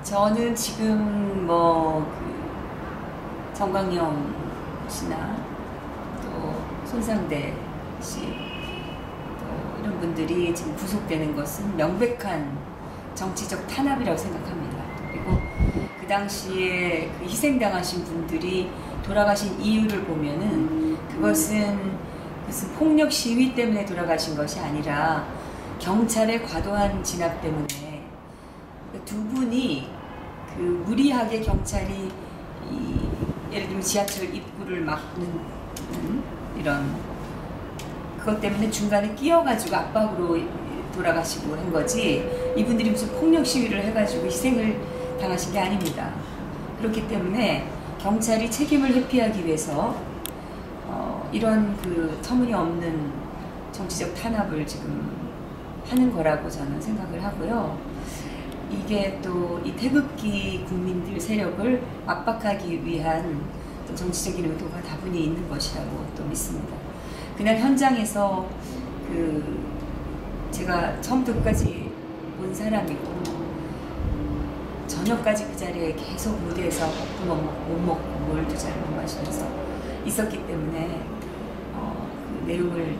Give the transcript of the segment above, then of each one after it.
저는 지금 정광영 씨나 또 손상대 씨 또 이런 분들이 지금 구속되는 것은 명백한 정치적 탄압이라고 생각합니다. 그리고 그 당시에 그 희생당하신 분들이 돌아가신 이유를 보면은 그것은 무슨 폭력 시위 때문에 돌아가신 것이 아니라 경찰의 과도한 진압 때문에 두 분이 그 무리하게 경찰이 예를 들면 지하철 입구를 막는 이런 그것 때문에 중간에 끼어가지고 압박으로 돌아가시고 한 거지, 이분들이 무슨 폭력 시위를 해가지고 희생을 당하신 게 아닙니다. 그렇기 때문에 경찰이 책임을 회피하기 위해서 이런 그 터무니없는 정치적 탄압을 지금 하는 거라고 저는 생각을 하고요. 이게 또 이 태극기 국민들 세력을 압박하기 위한 정치적인 의도가 다분히 있는 것이라고 또 믿습니다. 그날 현장에서 제가 처음부터 끝까지 본 사람이고, 저녁까지 그 자리에 계속 무대에서 밥도 못 먹고 물도 잘 못 마시면서 있었기 때문에 그 내용을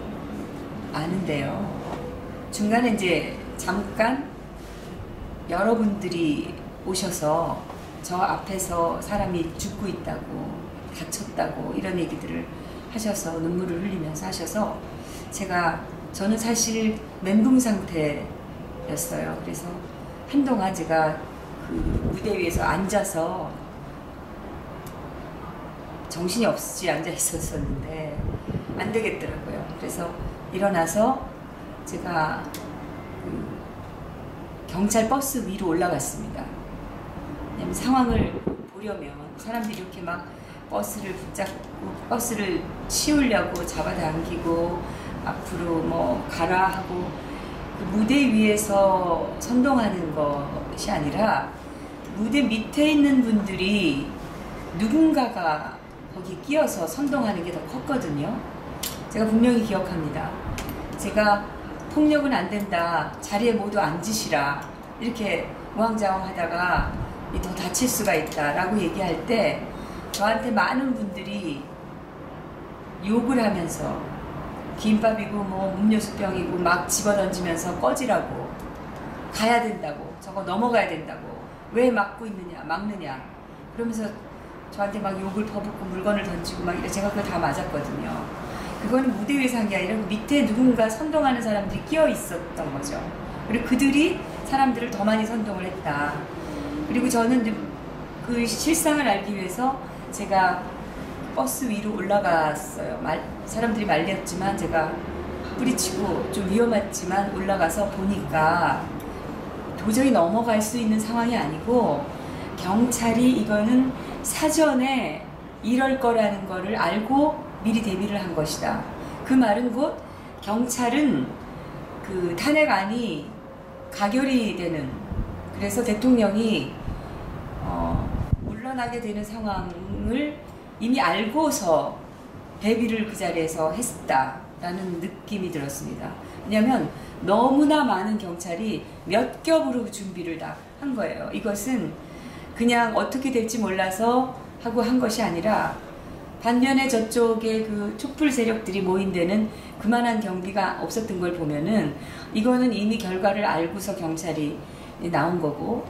아는데요. 중간에 이제 잠깐 여러분들이 오셔서 저 앞에서 사람이 죽고 있다고, 다쳤다고 이런 얘기들을 하셔서 눈물을 흘리면서 하셔서 저는 사실 멘붕 상태였어요. 그래서 한동안 제가 그 무대 위에서 앉아서 정신이 없이 앉아 있었었는데 안 되겠더라고요. 그래서 일어나서 제가 경찰 버스 위로 올라갔습니다. 왜냐면 상황을 보려면 사람들이 이렇게 막 버스를 붙잡고 버스를 치우려고 잡아당기고 앞으로 가라 하고 그 무대 위에서 선동하는 것이 아니라 무대 밑에 있는 분들이 누군가가 거기 끼어서 선동하는 게 더 컸거든요. 제가 분명히 기억합니다. 제가 폭력은 안 된다, 자리에 모두 앉으시라 이렇게 우왕좌왕 하다가 더 다칠 수가 있다 라고 얘기할 때 저한테 많은 분들이 욕을 하면서 김밥이고 음료수병이고 막 집어던지면서 꺼지라고, 가야 된다고, 저거 넘어가야 된다고, 왜 막느냐 그러면서 저한테 막 욕을 퍼붓고 물건을 던지고 막 제가 그걸 다 맞았거든요. 그거는 무대 위에서 한 게 아니라 밑에 누군가 선동하는 사람들이 끼어 있었던 거죠. 그리고 그들이 사람들을 더 많이 선동을 했다. 그리고 저는 이제 그 실상을 알기 위해서 제가 버스 위로 올라갔어요. 사람들이 말렸지만 제가 뿌리치고 좀 위험했지만 올라가서 보니까 도저히 넘어갈 수 있는 상황이 아니고, 경찰이 이거는 사전에 이럴 거라는 거를 알고 미리 대비를 한 것이다. 그 말은 곧 경찰은 그 탄핵안이 가결이 되는, 그래서 대통령이 물러나게 되는 상황을 이미 알고서 대비를 그 자리에서 했다라는 느낌이 들었습니다. 왜냐하면 너무나 많은 경찰이 몇 겹으로 준비를 다 한 거예요. 이것은 그냥 어떻게 될지 몰라서 하고 한 것이 아니라, 반면에 저쪽에 그 촛불 세력들이 모인 데는 그만한 경비가 없었던 걸 보면은 이거는 이미 결과를 알고서 경찰이 나온 거고,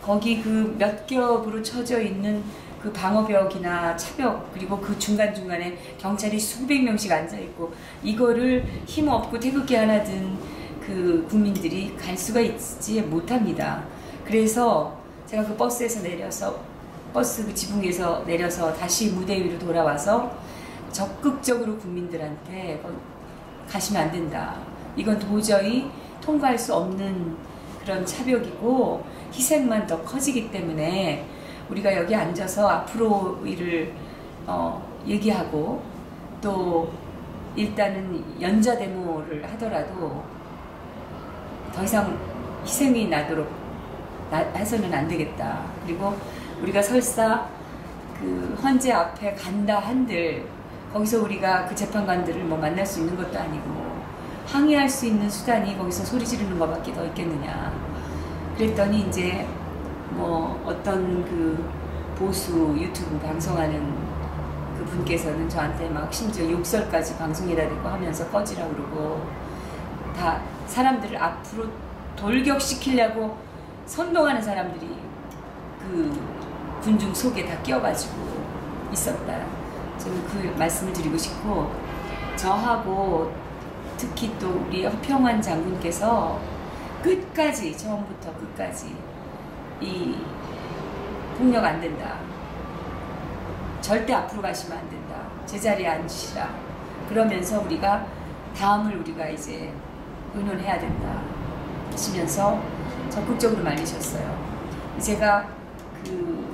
거기 그 몇 겹으로 쳐져 있는 그 방어벽이나 차벽, 그리고 그 중간중간에 경찰이 수백 명씩 앉아있고, 이거를 힘없고 태극기 하나 든 그 국민들이 갈 수가 있지 못합니다. 그래서 제가 그 버스에서 내려서, 버스 그 지붕에서 내려서 다시 무대 위로 돌아와서 적극적으로 국민들한테 가시면 안 된다, 이건 도저히 통과할 수 없는 그런 차벽이고 희생만 더 커지기 때문에 우리가 여기 앉아서 앞으로 일을 얘기하고, 또 일단은 연좌 데모를 하더라도 더 이상 희생이 나도록 해서는 안 되겠다. 그리고 우리가 설사 그 헌재 앞에 간다 한들 거기서 우리가 그 재판관들을 만날 수 있는 것도 아니고 항의할 수 있는 수단이 거기서 소리 지르는 것밖에 더 있겠느냐. 그랬더니 이제 어떤 그 보수 유튜브 방송하는 그 분께서는 저한테 막 심지어 욕설까지 방송에다 대고 하면서 꺼지라 그러고, 다 사람들을 앞으로 돌격시키려고 선동하는 사람들이 그 군중 속에 다 끼어가지고 있었다. 저는 그 말씀을 드리고 싶고, 저하고 특히 또 우리 허평환 장군께서 끝까지, 처음부터 끝까지 이 폭력 안 된다, 절대 앞으로 가시면 안 된다, 제자리에 앉으시라, 그러면서 우리가 다음을 우리가 이제 의논해야 된다 하시면서 적극적으로 말리셨어요. 제가 그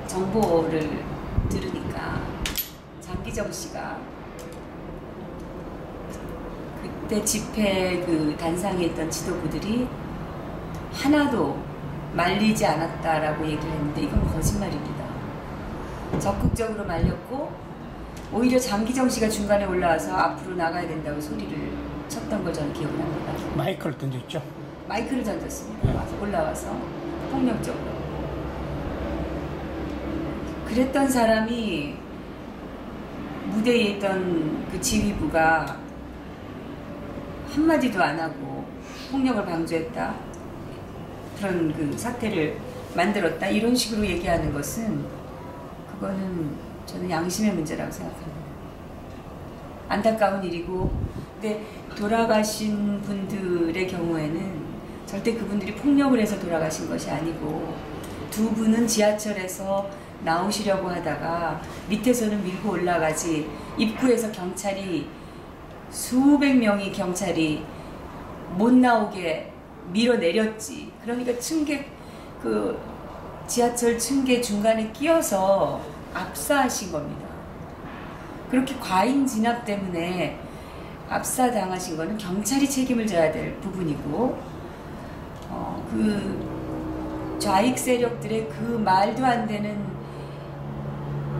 정보를 들으니까 장기정 씨가 그때 집회 그 단상에 있던 지도부들이 하나도 말리지 않았다라고 얘기를 했는데, 이건 거짓말입니다. 적극적으로 말렸고, 오히려 장기정 씨가 중간에 올라와서 앞으로 나가야 된다고 소리를 쳤던 걸 저는 기억을 합니다. 마이크를 던졌죠? 마이크를 던졌습니다. 올라와서 폭력적으로. 그랬던 사람이 무대에 있던 그 지휘부가 한마디도 안 하고 폭력을 방조했다, 그런 그 사태를 만들었다, 이런 식으로 얘기하는 것은, 그거는 저는 양심의 문제라고 생각합니다. 안타까운 일이고, 근데 돌아가신 분들의 경우에는 절대 그분들이 폭력을 해서 돌아가신 것이 아니고, 두 분은 지하철에서 나오시려고 하다가 밑에서는 밀고 올라가지, 입구에서 경찰이 수백 명의 경찰이 못 나오게 밀어내렸지. 그러니까 층계, 그 지하철 층계 중간에 끼어서 압사하신 겁니다. 그렇게 과잉 진압 때문에 압사당하신 거는 경찰이 책임을 져야 될 부분이고, 그 좌익 세력들의 그 말도 안 되는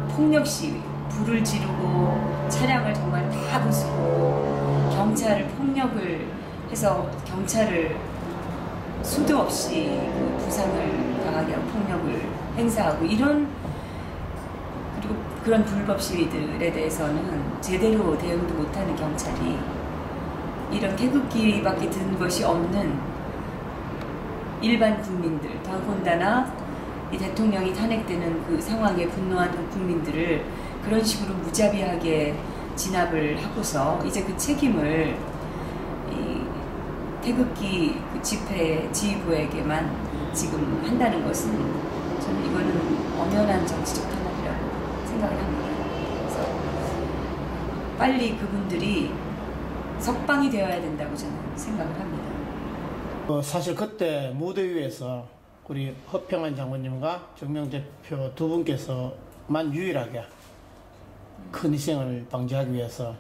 폭력 시위, 불을 지르고 차량을 정말 다 부수고 경찰을 폭력을 해서 경찰을 수도 없이 그 부상을 당하게 하고 폭력을 행사하고, 이런, 그리고 그런 불법 시위들에 대해서는 제대로 대응도 못하는 경찰이 이런 태극기밖에 든 것이 없는 일반 국민들, 더군다나 이 대통령이 탄핵되는 그 상황에 분노한 그 국민들을 그런 식으로 무자비하게 진압을 하고서 이제 그 책임을 이 태극기 그 집회 지휘부에게만 지금 한다는 것은, 저는 이거는 엄연한 정치적 탄압이라고 생각을 합니다. 그래서 빨리 그분들이 석방이 되어야 된다고 저는 생각을 합니다. 사실 그때 무대 위에서 우리 허평환 장군님과 정명대표 두 분께서만 유일하게 큰 희생을 방지하기 위해서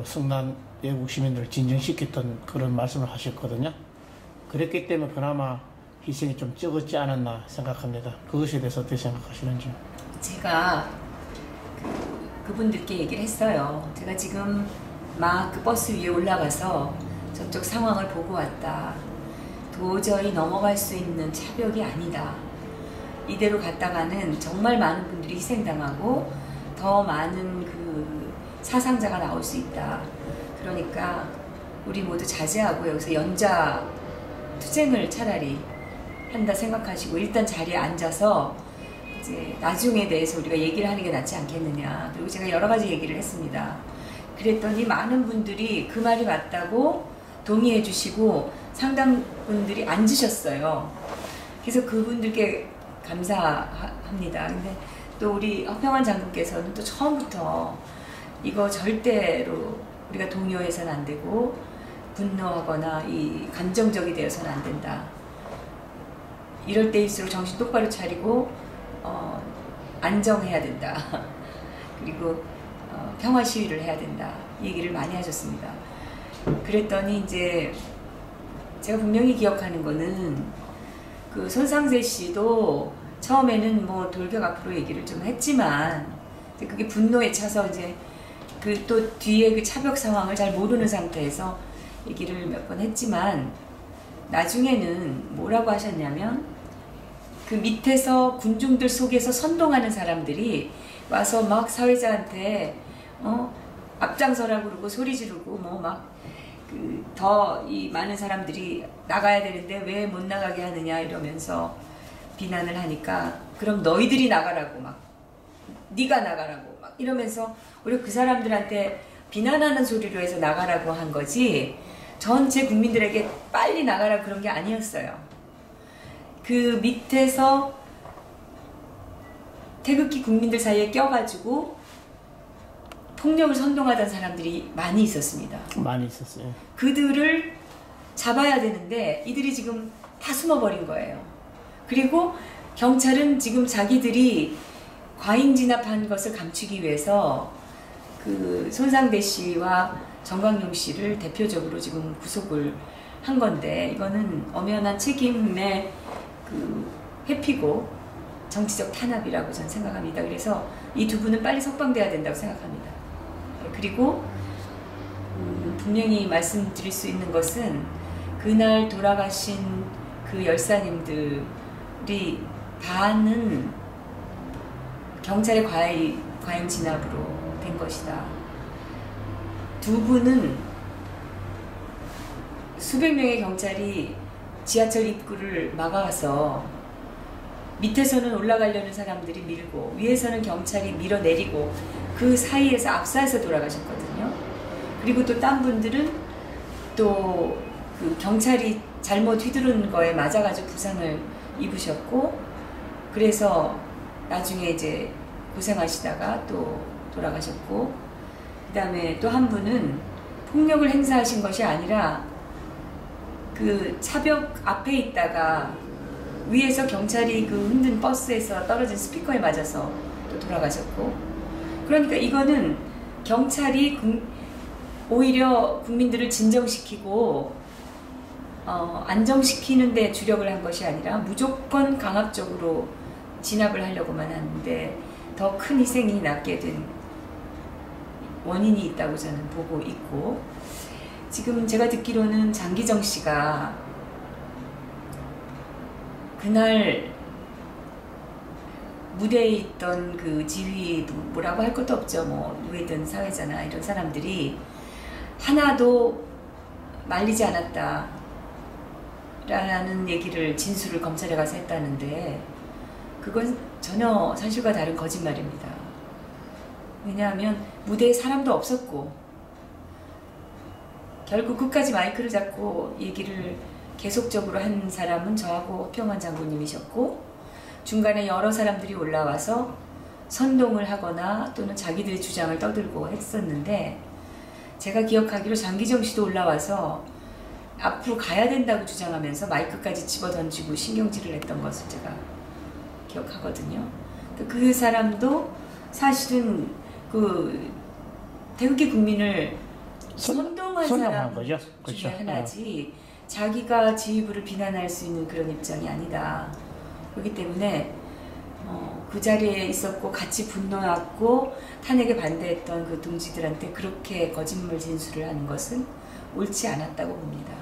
성난 외국 시민들을 진정시켰던 그런 말씀을 하셨거든요. 그랬기 때문에 그나마 희생이 좀 적었지 않았나 생각합니다. 그것에 대해서 어떻게 생각하시는지. 제가 그분들께 얘기를 했어요. 제가 지금 막 그 버스 위에 올라가서 저쪽 상황을 보고 왔다. 도저히 넘어갈 수 있는 차벽이 아니다. 이대로 갔다가는 정말 많은 분들이 희생당하고 더 많은 그 사상자가 나올 수 있다. 그러니까 우리 모두 자제하고 여기서 연좌 투쟁을 차라리 한다 생각하시고, 일단 자리에 앉아서 이제 나중에 대해서 우리가 얘기를 하는 게 낫지 않겠느냐. 그리고 제가 여러 가지 얘기를 했습니다. 그랬더니 많은 분들이 그 말이 맞다고 동의해 주시고 상당 분들이 앉으셨어요. 그래서 그분들께 감사합니다. 근데 또 우리 허평환 장군께서는 또 처음부터 이거 절대로 우리가 동요해서는 안 되고 분노하거나 이 감정적이 되어서는 안 된다. 이럴 때일수록 정신 똑바로 차리고 안정해야 된다. 그리고 평화 시위를 해야 된다. 얘기를 많이 하셨습니다. 그랬더니 이제 제가 분명히 기억하는 거는 그 손상세 씨도 처음에는 뭐 돌격 앞으로 얘기를 좀 했지만 그게 분노에 차서 이제 그 또 뒤에 그 차벽 상황을 잘 모르는 상태에서 얘기를 몇 번 했지만 나중에는 뭐라고 하셨냐면 그 밑에서 군중들 속에서 선동하는 사람들이 와서 막 사회자한테 앞장서라고 그러고 소리 지르고 뭐 막 더 이 많은 사람들이 나가야 되는데 왜 못 나가게 하느냐 이러면서 비난을 하니까 그럼 너희들이 나가라고 막 네가 나가라고 막 이러면서 오히려 그 사람들한테 비난하는 소리로 해서 나가라고 한 거지 전체 국민들에게 빨리 나가라 그런 게 아니었어요. 그 밑에서 태극기 국민들 사이에 껴가지고 폭력을 선동하던 사람들이 많이 있었습니다. 많이 있었어요. 그들을 잡아야 되는데 이들이 지금 다 숨어버린 거예요. 그리고 경찰은 지금 자기들이 과잉 진압한 것을 감추기 위해서 그 손상대 씨와 정광용 씨를 대표적으로 지금 구속을 한 건데 이거는 엄연한 책임의 그 회피고 정치적 탄압이라고 저는 생각합니다. 그래서 이 두 분은 빨리 석방돼야 된다고 생각합니다. 그리고 분명히 말씀드릴 수 있는 것은 그날 돌아가신 그 열사님들이 반은 경찰의 과잉 진압으로 된 것이다. 두 분은 수백 명의 경찰이 지하철 입구를 막아서 밑에서는 올라가려는 사람들이 밀고 위에서는 경찰이 밀어내리고 그 사이에서 압사해서 돌아가셨거든요. 그리고 또 딴 분들은 또 그 경찰이 잘못 휘두른 거에 맞아가지고 부상을 입으셨고 그래서 나중에 이제 고생하시다가 또 돌아가셨고 그 다음에 또 한 분은 폭력을 행사하신 것이 아니라 그 차벽 앞에 있다가 위에서 경찰이 그 흔든 버스에서 떨어진 스피커에 맞아서 또 돌아가셨고 그러니까 이거는 경찰이 오히려 국민들을 진정시키고 안정시키는 데 주력을 한 것이 아니라 무조건 강압적으로 진압을 하려고만 하는데 더 큰 희생이 났게 된 원인이 있다고 저는 보고 있고 지금 제가 듣기로는 장기정 씨가 그날 무대에 있던 그 지휘 뭐라고 할 것도 없죠. 뭐 누구든 사회자나 이런 사람들이 하나도 말리지 않았다 라는 얘기를 진술을 검찰에 가서 했다는데 그건 전혀 사실과 다른 거짓말입니다. 왜냐하면 무대에 사람도 없었고 결국 끝까지 마이크를 잡고 얘기를 계속적으로 한 사람은 저하고 허평환 장군님이셨고 중간에 여러 사람들이 올라와서 선동을 하거나 또는 자기들의 주장을 떠들고 했었는데 제가 기억하기로 장기정 씨도 올라와서 앞으로 가야 된다고 주장하면서 마이크까지 집어던지고 신경질을 했던 것을 제가 기억하거든요. 그 사람도 사실은 그 태극기 국민을 선동한 사람 거죠. 중에 그렇죠. 하나지 자기가 지휘부를 비난할 수 있는 그런 입장이 아니다. 그렇기 때문에 그 자리에 있었고 같이 분노했고 탄핵에 반대했던 그 동지들한테 그렇게 거짓말 진술을 하는 것은 옳지 않았다고 봅니다.